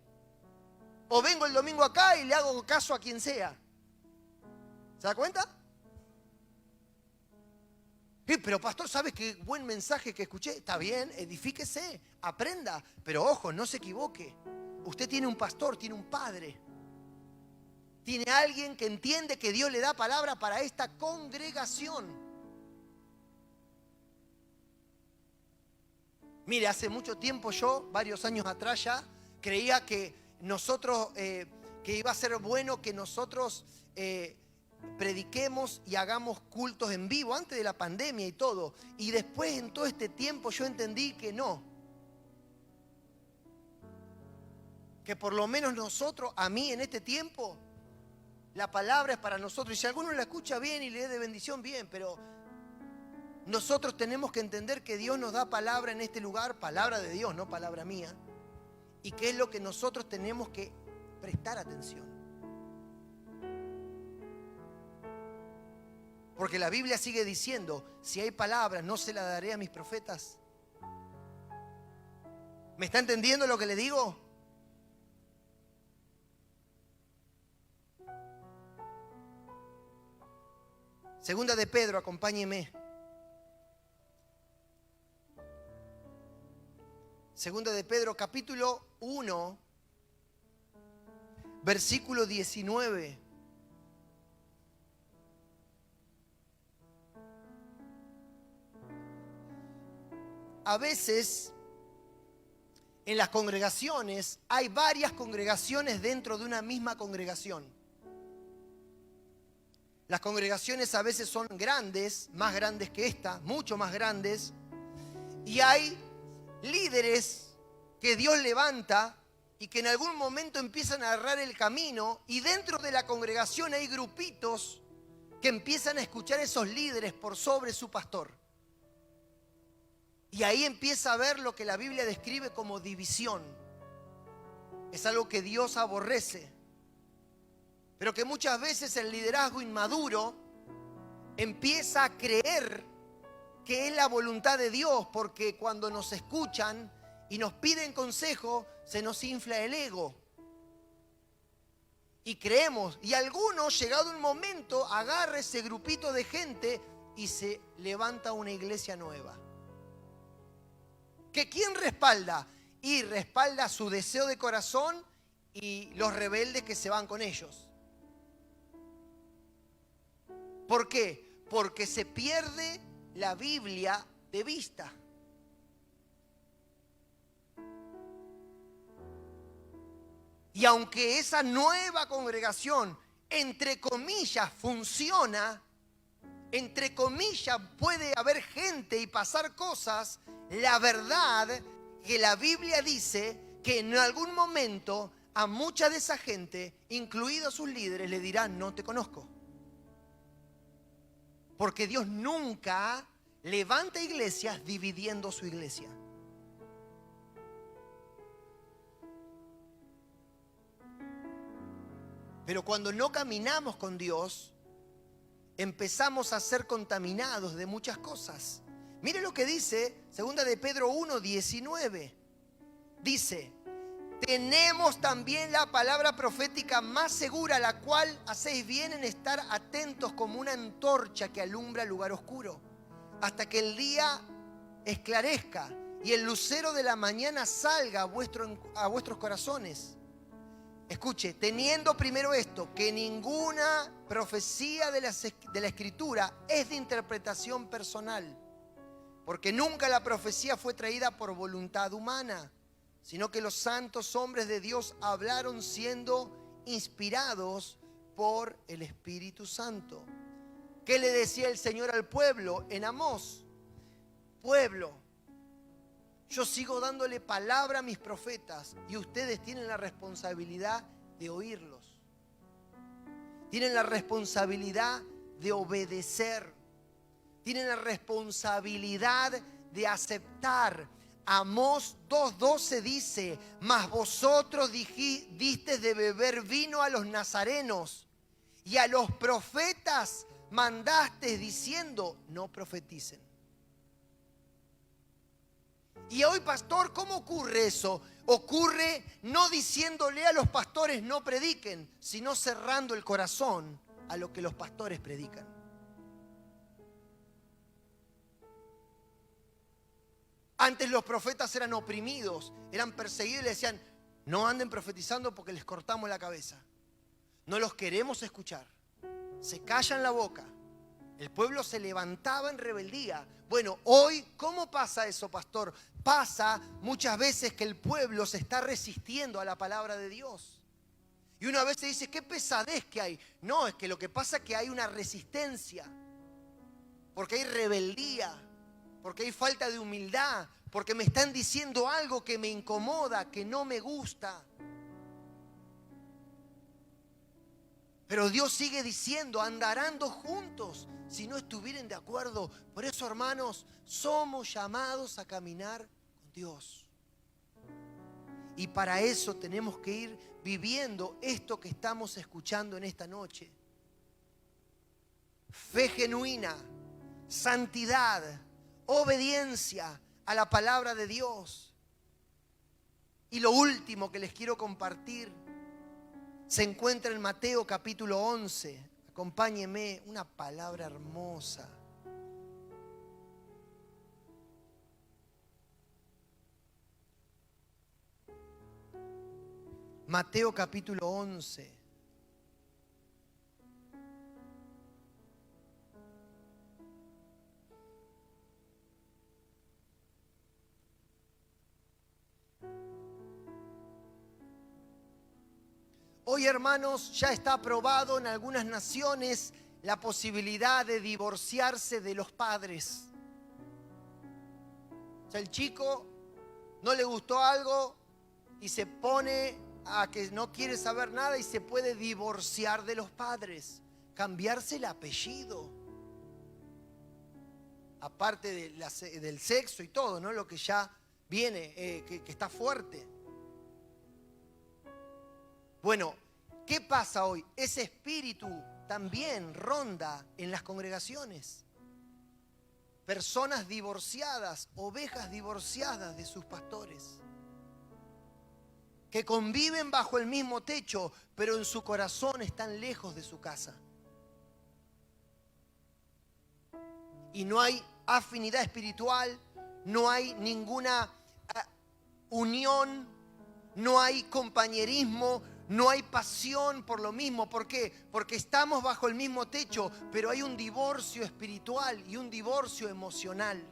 O vengo el domingo acá y le hago caso a quien sea. ¿Se da cuenta? Pero pastor, ¿sabes qué buen mensaje que escuché? Está bien, edifíquese, aprenda, pero ojo, no se equivoque. Usted tiene un pastor, tiene un padre. Tiene alguien que entiende que Dios le da palabra para esta congregación. Mire, hace mucho tiempo yo, varios años atrás ya, creía que nosotros, que iba a ser bueno que nosotros prediquemos y hagamos cultos en vivo antes de la pandemia y todo. Y después en todo este tiempo yo entendí que no. Que por lo menos nosotros, a mí en este tiempo, la palabra es para nosotros. Y si alguno la escucha bien y le es de bendición, bien, pero nosotros tenemos que entender que Dios nos da palabra en este lugar, palabra de Dios, no palabra mía. Y que es lo que nosotros tenemos que prestar atención. Porque la Biblia sigue diciendo, si hay palabra, ¿no se la daré a mis profetas? ¿Me está entendiendo lo que le digo? Segunda de Pedro, acompáñeme. Segunda de Pedro, capítulo 1, versículo 19. A veces en las congregaciones hay varias congregaciones dentro de una misma congregación. Las congregaciones a veces son grandes, más grandes que esta, mucho más grandes. Y hay líderes que Dios levanta y que en algún momento empiezan a agarrar el camino, y dentro de la congregación hay grupitos que empiezan a escuchar a esos líderes por sobre su pastor. Y ahí empieza a ver lo que la Biblia describe como división. Es algo que Dios aborrece, pero que muchas veces el liderazgo inmaduro empieza a creer que es la voluntad de Dios, porque cuando nos escuchan y nos piden consejo, se nos infla el ego. Y creemos, y algunos, llegado un momento, agarra ese grupito de gente y se levanta una iglesia nueva. ¿Que quién respalda? Y respalda su deseo de corazón y los rebeldes que se van con ellos. ¿Por qué? Porque se pierde la Biblia de vista. Y aunque esa nueva congregación, entre comillas, funciona, entre comillas puede haber gente y pasar cosas, la verdad que la Biblia dice que en algún momento a mucha de esa gente, incluidos sus líderes, le dirán: no te conozco. Porque Dios nunca levanta iglesias dividiendo su iglesia. Pero cuando no caminamos con Dios, empezamos a ser contaminados de muchas cosas. Mire lo que dice 2 de Pedro 1:19. Dice: tenemos también la palabra profética más segura, la cual hacéis bien en estar atentos como una antorcha que alumbra el lugar oscuro, hasta que el día esclarezca y el lucero de la mañana salga a vuestros corazones. Escuche, teniendo primero esto, que ninguna profecía de la Escritura es de interpretación personal, porque nunca la profecía fue traída por voluntad humana, sino que los santos hombres de Dios hablaron siendo inspirados por el Espíritu Santo. ¿Qué le decía el Señor al pueblo en Amós? Pueblo, yo sigo dándole palabra a mis profetas y ustedes tienen la responsabilidad de oírlos. Tienen la responsabilidad de obedecer. Tienen la responsabilidad de aceptar. Amós 2:12 dice: mas vosotros disteis de beber vino a los nazarenos y a los profetas mandasteis diciendo: no profeticen. Y hoy, pastor, ¿cómo ocurre eso? Ocurre no diciéndole a los pastores no prediquen, sino cerrando el corazón a lo que los pastores predican. Antes los profetas eran oprimidos, eran perseguidos y le decían: no anden profetizando porque les cortamos la cabeza. No los queremos escuchar. Se callan la boca. El pueblo se levantaba en rebeldía. Bueno, hoy, ¿cómo pasa eso, pastor? Pasa muchas veces que el pueblo se está resistiendo a la palabra de Dios. Y una vez se dice: qué pesadez que hay. No, es que lo que pasa es que hay una resistencia. Porque hay rebeldía. Porque hay falta de humildad. Porque me están diciendo algo que me incomoda, que no me gusta. Pero Dios sigue diciendo: andarán dos juntos si no estuvieren de acuerdo. Por eso, hermanos, somos llamados a caminar con Dios. Y para eso tenemos que ir viviendo esto que estamos escuchando en esta noche. Fe genuina, santidad, obediencia a la palabra de Dios. Y lo último que les quiero compartir se encuentra en Mateo capítulo 11. Acompáñeme, una palabra hermosa. Mateo capítulo 11. Hoy, hermanos, ya está aprobado en algunas naciones la posibilidad de divorciarse de los padres. O sea, el chico no le gustó algo y se pone a que no quiere saber nada y se puede divorciar de los padres, cambiarse el apellido. Aparte del sexo y todo, ¿no? Lo que ya viene, que está fuerte. Bueno, ¿qué pasa hoy? Ese espíritu también ronda en las congregaciones. Personas divorciadas, ovejas divorciadas de sus pastores, que conviven bajo el mismo techo, pero en su corazón están lejos de su casa. Y no hay afinidad espiritual, no hay ninguna unión, no hay compañerismo, no hay pasión por lo mismo. ¿Por qué? Porque estamos bajo el mismo techo, pero hay un divorcio espiritual y un divorcio emocional.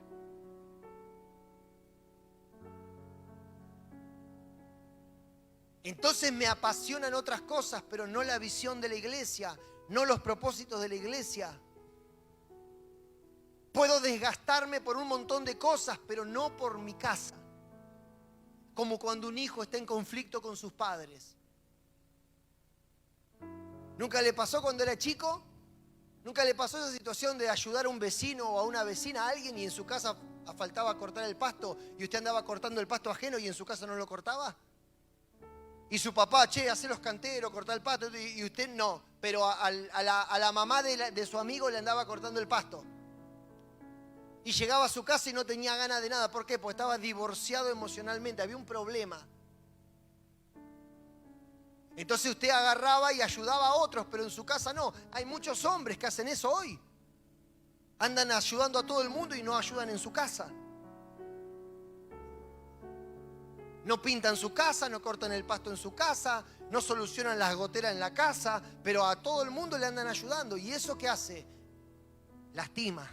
Entonces me apasionan otras cosas, pero no la visión de la iglesia, no los propósitos de la iglesia. Puedo desgastarme por un montón de cosas, pero no por mi casa. Como cuando un hijo está en conflicto con sus padres. ¿Nunca le pasó cuando era chico? ¿Nunca le pasó esa situación de ayudar a un vecino o a una vecina, a alguien, y en su casa faltaba cortar el pasto y usted andaba cortando el pasto ajeno y en su casa no lo cortaba? Y su papá, che, hace los canteros, corta el pasto, y usted no. Pero a la mamá de su amigo le andaba cortando el pasto. Y llegaba a su casa y no tenía ganas de nada. ¿Por qué? Porque estaba divorciado emocionalmente, había un problema. Entonces usted agarraba y ayudaba a otros, pero en su casa no. Hay muchos hombres que hacen eso hoy. Andan ayudando a todo el mundo y no ayudan en su casa. No pintan su casa, no cortan el pasto en su casa, no solucionan las goteras en la casa, pero a todo el mundo le andan ayudando. ¿Y eso qué hace? Lastima.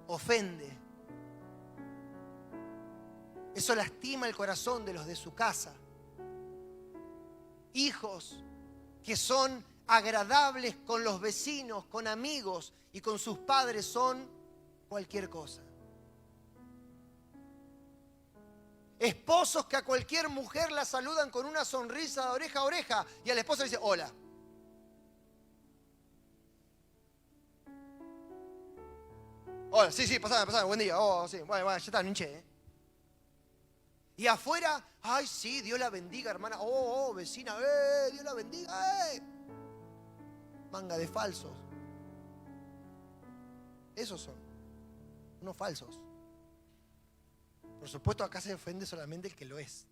Ofende. Eso lastima el corazón de los de su casa. Hijos que son agradables con los vecinos, con amigos y con sus padres son cualquier cosa. Esposos que a cualquier mujer la saludan con una sonrisa de oreja a oreja y a la esposa le dice hola. Hola, sí, pasame, buen día. Oh, sí, bueno, ya está, ninche, Y afuera, ay, sí, Dios la bendiga, hermana. Oh, vecina, Dios la bendiga, Manga de falsos. Esos son, unos falsos. Por supuesto, acá se ofende solamente el que lo es.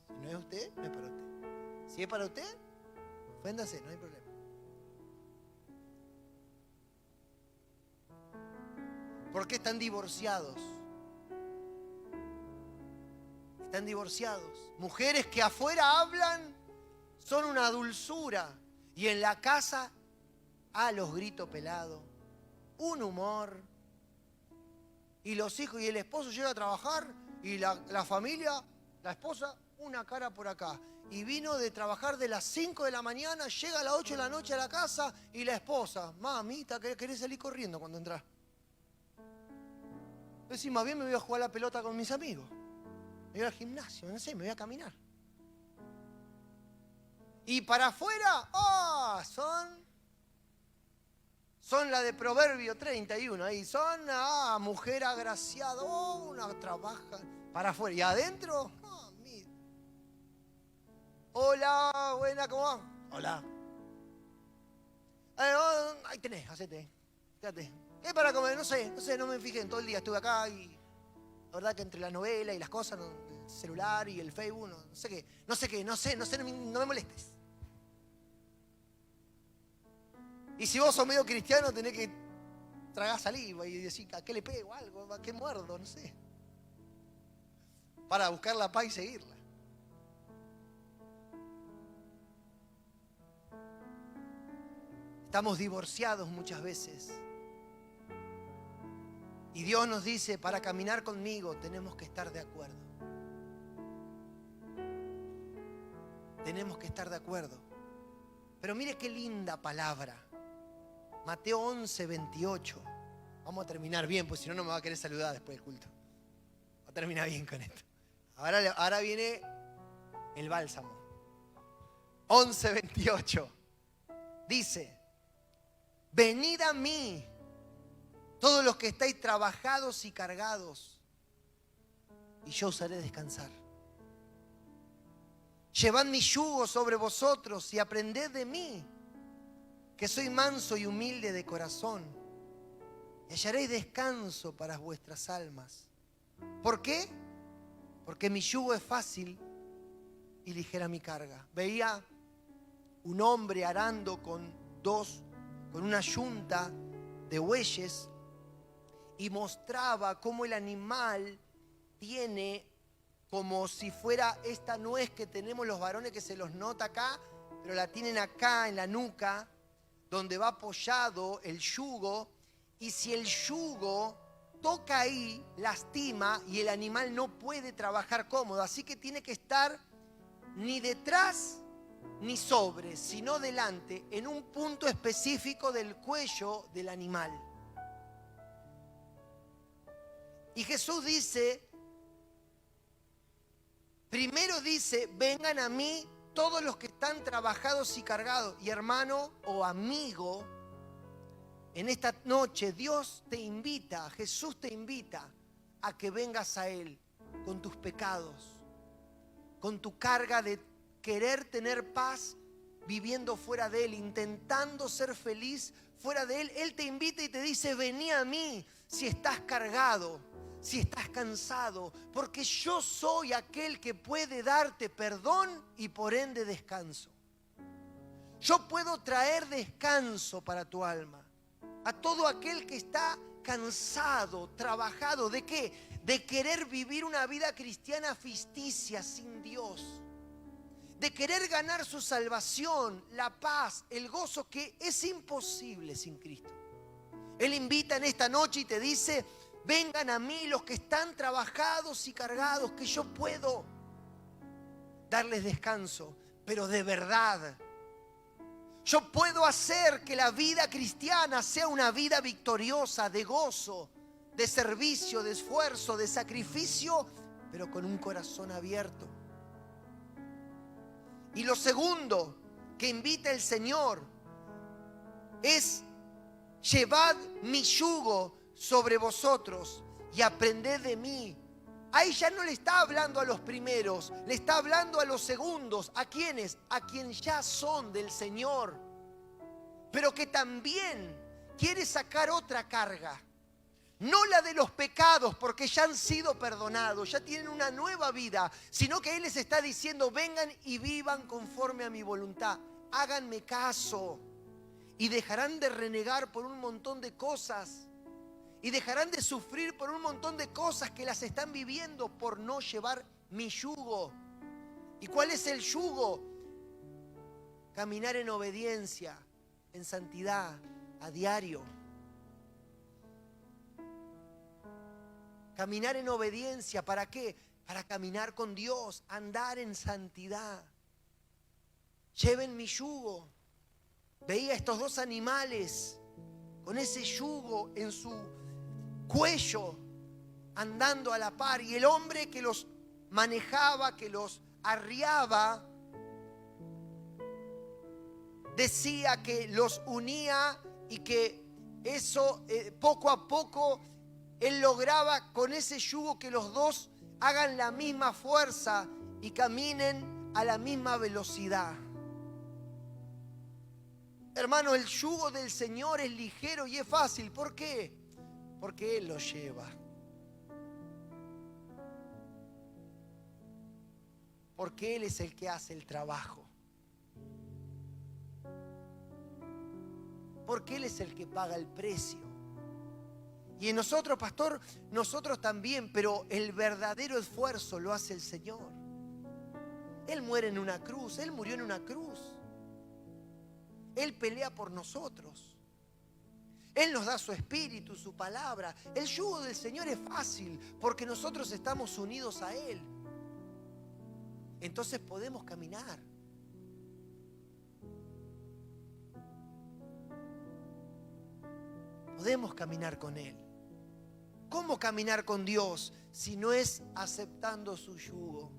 Si no es usted, no es para usted. Si es para usted, oféndase, no hay problema. ¿Por qué están divorciados? Están divorciados. Mujeres que afuera hablan son una dulzura. Y en la casa, los gritos pelados, un humor. Y los hijos y el esposo llega a trabajar y la familia, la esposa, una cara por acá. Y vino de trabajar de las 5 de la mañana, llega a las 8 de la noche a la casa y la esposa, mamita, ¿querés salir corriendo cuando entras? Decís, más bien me voy a jugar la pelota con mis amigos. Me voy al gimnasio, no sé, me voy a caminar. Y para afuera, son la de Proverbio 31, ahí son, mujer agraciada, una trabaja para afuera. Y adentro, mira. Hola, buena, ¿cómo va? Hola. Ahí tenés, hacete, quédate. ¿Qué para comer? No sé, no me fijé en todo el día, estuve acá y la verdad que entre la novela y las cosas, el celular y el Facebook, no sé, no me molestes. Y si vos sos medio cristiano, tenés que tragar saliva y decir, ¿a qué le pego algo? ¿A qué muerdo? No sé. Para buscar la paz y seguirla. Estamos divorciados muchas veces. Y Dios nos dice, para caminar conmigo tenemos que estar de acuerdo. Tenemos que estar de acuerdo. Pero mire qué linda palabra. Mateo 11, 28. Vamos a terminar bien, pues si no, no me va a querer saludar después del culto. Va a terminar bien con esto. Ahora viene el bálsamo. 11:28. Dice: venid a mí, todos los que estáis trabajados y cargados, y yo os haré descansar. Llevad mi yugo sobre vosotros y aprended de mí, que soy manso y humilde de corazón, y hallaréis descanso para vuestras almas. ¿Por qué? Porque mi yugo es fácil y ligera mi carga. Veía un hombre arando con una yunta de bueyes, y mostraba cómo el animal tiene como si fuera esta nuez que tenemos los varones, que se los nota acá, pero la tienen acá en la nuca, donde va apoyado el yugo, y si el yugo toca ahí, lastima y el animal no puede trabajar cómodo. Así que tiene que estar ni detrás ni sobre, sino delante, en un punto específico del cuello del animal. Y Jesús dice, primero dice: vengan a mí todos los que están trabajados y cargados. Y hermano o amigo, en esta noche Dios te invita, Jesús te invita a que vengas a Él con tus pecados, con tu carga de querer tener paz viviendo fuera de Él, intentando ser feliz fuera de Él. Él te invita y te dice: vení a mí si estás cargado, si estás cansado, porque yo soy aquel que puede darte perdón y por ende descanso. Yo puedo traer descanso para tu alma. A todo aquel que está cansado, trabajado, ¿de qué? De querer vivir una vida cristiana ficticia sin Dios. De querer ganar su salvación, la paz, el gozo, que es imposible sin Cristo. Él invita en esta noche y te dice: vengan a mí los que están trabajados y cargados, que yo puedo darles descanso, pero de verdad. Yo puedo hacer que la vida cristiana sea una vida victoriosa, de gozo, de servicio, de esfuerzo, de sacrificio, pero con un corazón abierto. Y lo segundo que invita el Señor es: llevad mi yugo sobre vosotros y aprended de mí. Ahí ya no le está hablando a los primeros, le está hablando a los segundos. ¿A quiénes? A quienes ya son del Señor, pero que también quiere sacar otra carga. No la de los pecados, porque ya han sido perdonados, ya tienen una nueva vida, sino que Él les está diciendo: vengan y vivan conforme a mi voluntad. Háganme caso y dejarán de renegar por un montón de cosas. Y dejarán de sufrir por un montón de cosas que las están viviendo por no llevar mi yugo. ¿Y cuál es el yugo? Caminar en obediencia, en santidad, a diario. Caminar en obediencia, ¿para qué? Para caminar con Dios, andar en santidad. Lleven mi yugo. Veía estos dos animales con ese yugo en su cuello, andando a la par, y el hombre que los manejaba, que los arriaba, decía que los unía y que eso poco a poco él lograba con ese yugo que los dos hagan la misma fuerza y caminen a la misma velocidad. Hermano, el yugo del Señor es ligero y es fácil. ¿Por qué? Porque Él lo lleva. Porque Él es el que hace el trabajo. Porque Él es el que paga el precio. Y en nosotros, pastor, nosotros también, pero el verdadero esfuerzo lo hace el Señor. Él muere en una cruz, Él murió en una cruz. Él pelea por nosotros. Él nos da su espíritu, su palabra. El yugo del Señor es fácil porque nosotros estamos unidos a Él. Entonces podemos caminar. Podemos caminar con Él. ¿Cómo caminar con Dios si no es aceptando su yugo?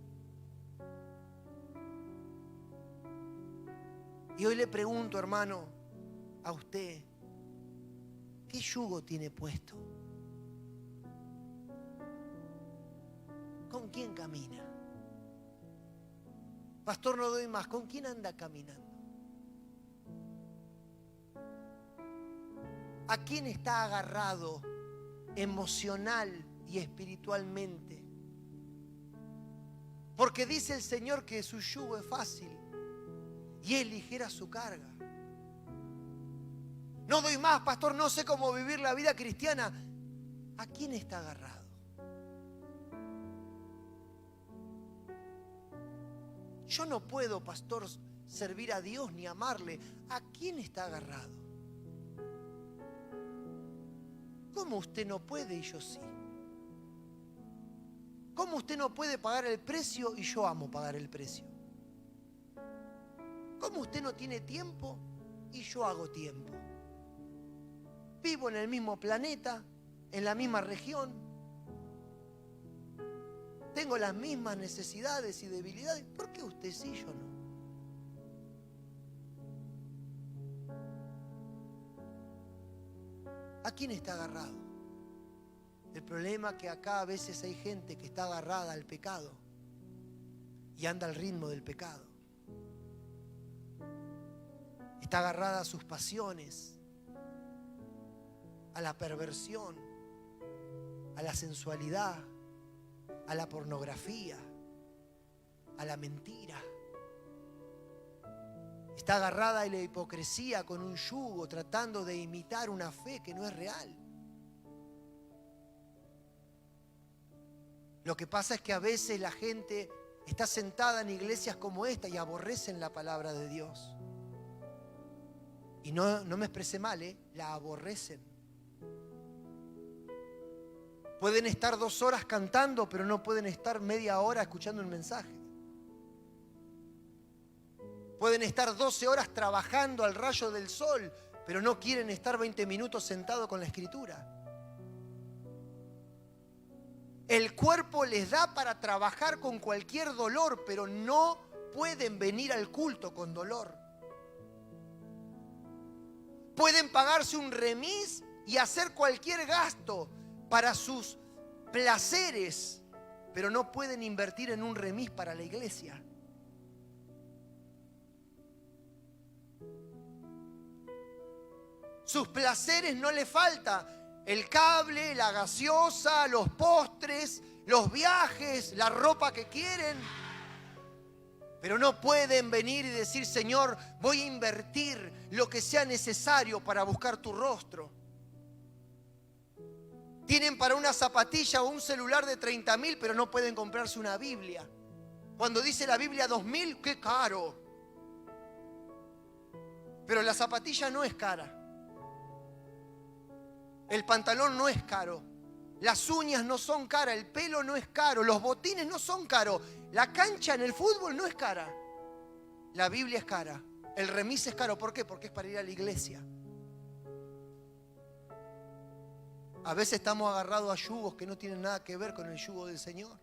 Y hoy le pregunto, hermano, a usted, ¿qué yugo tiene puesto? ¿Con quién camina? Pastor, no doy más. ¿Con quién anda caminando? ¿A quién está agarrado emocional y espiritualmente? Porque dice el Señor que su yugo es fácil y es ligera su carga. No doy más, pastor, no sé cómo vivir la vida cristiana. ¿A quién está agarrado? Yo no puedo, pastor, servir a Dios ni amarle. ¿A quién está agarrado? ¿Cómo usted no puede y yo sí? ¿Cómo usted no puede pagar el precio y yo amo pagar el precio? ¿Cómo usted no tiene tiempo y yo hago tiempo? Vivo en el mismo planeta, en la misma región. Tengo las mismas necesidades y debilidades. ¿Por qué usted sí y yo no? ¿A quién está agarrado? El problema es que acá a veces hay gente que está agarrada al pecado y anda al ritmo del pecado. Está agarrada a sus pasiones, a la perversión, a la sensualidad, a la pornografía, a la mentira. Está agarrada a la hipocresía con un yugo, tratando de imitar una fe que no es real. Lo que pasa es que a veces la gente está sentada en iglesias como esta y aborrecen la palabra de Dios. Y no me expresé mal, la aborrecen. Pueden estar 2 horas cantando, pero no pueden estar media hora escuchando un mensaje. Pueden estar 12 horas trabajando al rayo del sol, pero no quieren estar 20 minutos sentados con la Escritura. El cuerpo les da para trabajar con cualquier dolor, pero no pueden venir al culto con dolor. Pueden pagarse un remis y hacer cualquier gasto para sus placeres, pero no pueden invertir en un remis para la iglesia. Sus placeres no le falta: el cable, la gaseosa, los postres, los viajes, la ropa que quieren. Pero no pueden venir y decir: Señor, voy a invertir lo que sea necesario para buscar tu rostro. Tienen para una zapatilla o un celular de 30.000, pero no pueden comprarse una Biblia. Cuando dice la Biblia 2.000, ¡qué caro! Pero la zapatilla no es cara. El pantalón no es caro. Las uñas no son caras. El pelo no es caro. Los botines no son caros. La cancha en el fútbol no es cara. La Biblia es cara. El remis es caro. ¿Por qué? Porque es para ir a la iglesia. A veces estamos agarrados a yugos que no tienen nada que ver con el yugo del Señor.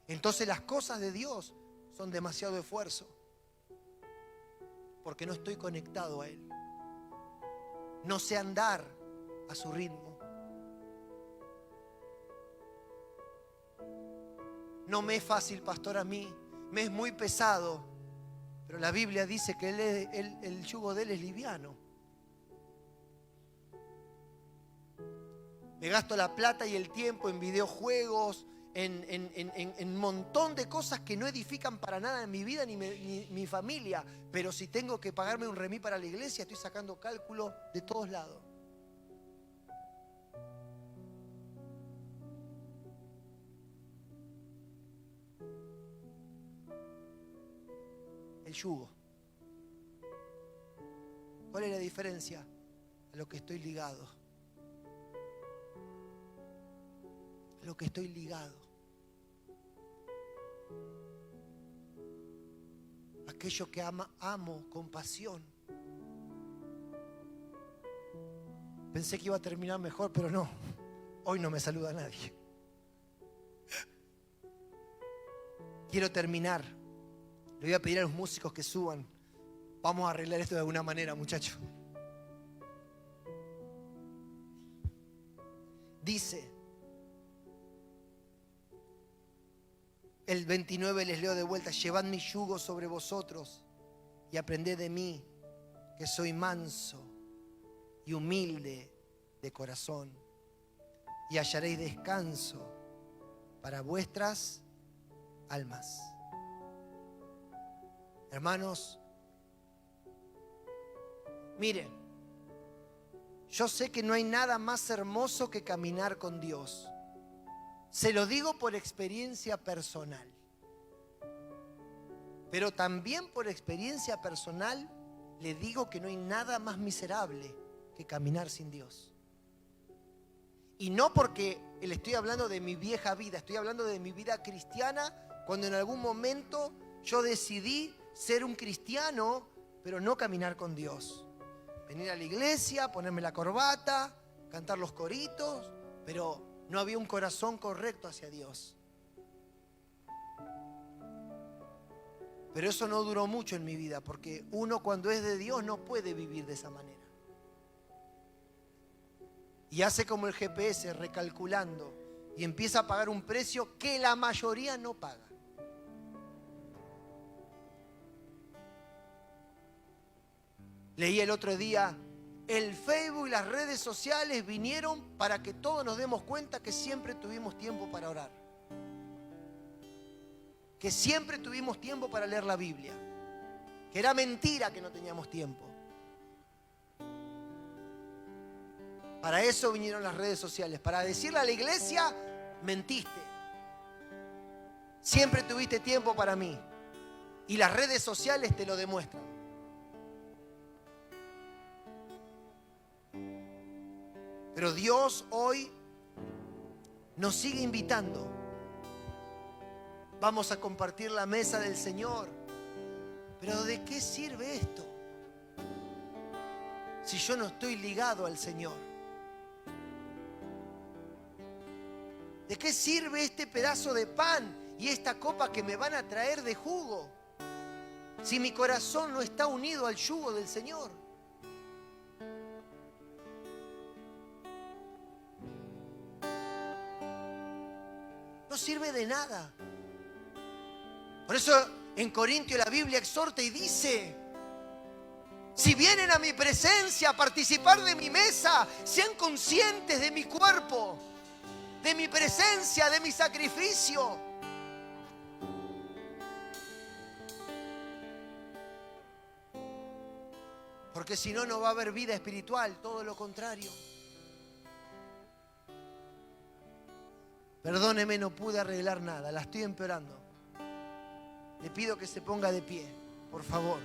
Entonces las cosas de Dios son demasiado esfuerzo, porque no estoy conectado a Él. No sé andar a su ritmo. No me es fácil, pastor, a mí. Me es muy pesado. Pero la Biblia dice que el yugo de Él es liviano. Me gasto la plata y el tiempo en videojuegos, en un montón de cosas que no edifican para nada en mi vida ni mi familia. Pero si tengo que pagarme un remis para la iglesia, estoy sacando cálculo de todos lados. El yugo. ¿Cuál es la diferencia? A lo que estoy ligado. A lo que estoy ligado. Aquello que amo con pasión. Pensé que iba a terminar mejor, pero no. Hoy no me saluda nadie. Quiero terminar. Le voy a pedir a los músicos que suban. Vamos a arreglar esto de alguna manera, muchachos. Dice, el 29 les leo de vuelta: llevad mi yugo sobre vosotros y aprended de mí, que soy manso y humilde de corazón, y hallaréis descanso para vuestras almas. Hermanos, miren, yo sé que no hay nada más hermoso que caminar con Dios. Se lo digo por experiencia personal. Pero también por experiencia personal le digo que no hay nada más miserable que caminar sin Dios. Y no porque le estoy hablando de mi vieja vida, estoy hablando de mi vida cristiana, cuando en algún momento yo decidí ser un cristiano, pero no caminar con Dios. Venir a la iglesia, ponerme la corbata, cantar los coritos, pero no había un corazón correcto hacia Dios. Pero eso no duró mucho en mi vida, porque uno cuando es de Dios no puede vivir de esa manera. Y hace como el GPS, recalculando, y empieza a pagar un precio que la mayoría no paga. Leí el otro día, el Facebook y las redes sociales vinieron para que todos nos demos cuenta que siempre tuvimos tiempo para orar. Que siempre tuvimos tiempo para leer la Biblia. Que era mentira que no teníamos tiempo. Para eso vinieron las redes sociales, para decirle a la iglesia, mentiste. Siempre tuviste tiempo para mí. Y las redes sociales te lo demuestran. Pero Dios hoy nos sigue invitando. Vamos a compartir la mesa del Señor. Pero ¿de qué sirve esto? Si yo no estoy ligado al Señor. ¿De qué sirve este pedazo de pan y esta copa que me van a traer de jugo? Si mi corazón no está unido al yugo del Señor. No sirve de nada. Por eso en Corintios la Biblia exhorta y dice: si vienen a mi presencia a participar de mi mesa, sean conscientes de mi cuerpo, de mi presencia, de mi sacrificio. Porque si no, no va a haber vida espiritual, todo lo contrario. Perdóneme, no pude arreglar nada, la estoy empeorando. Le pido que se ponga de pie, por favor.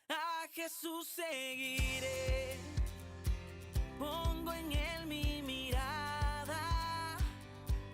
A Jesús seguiré.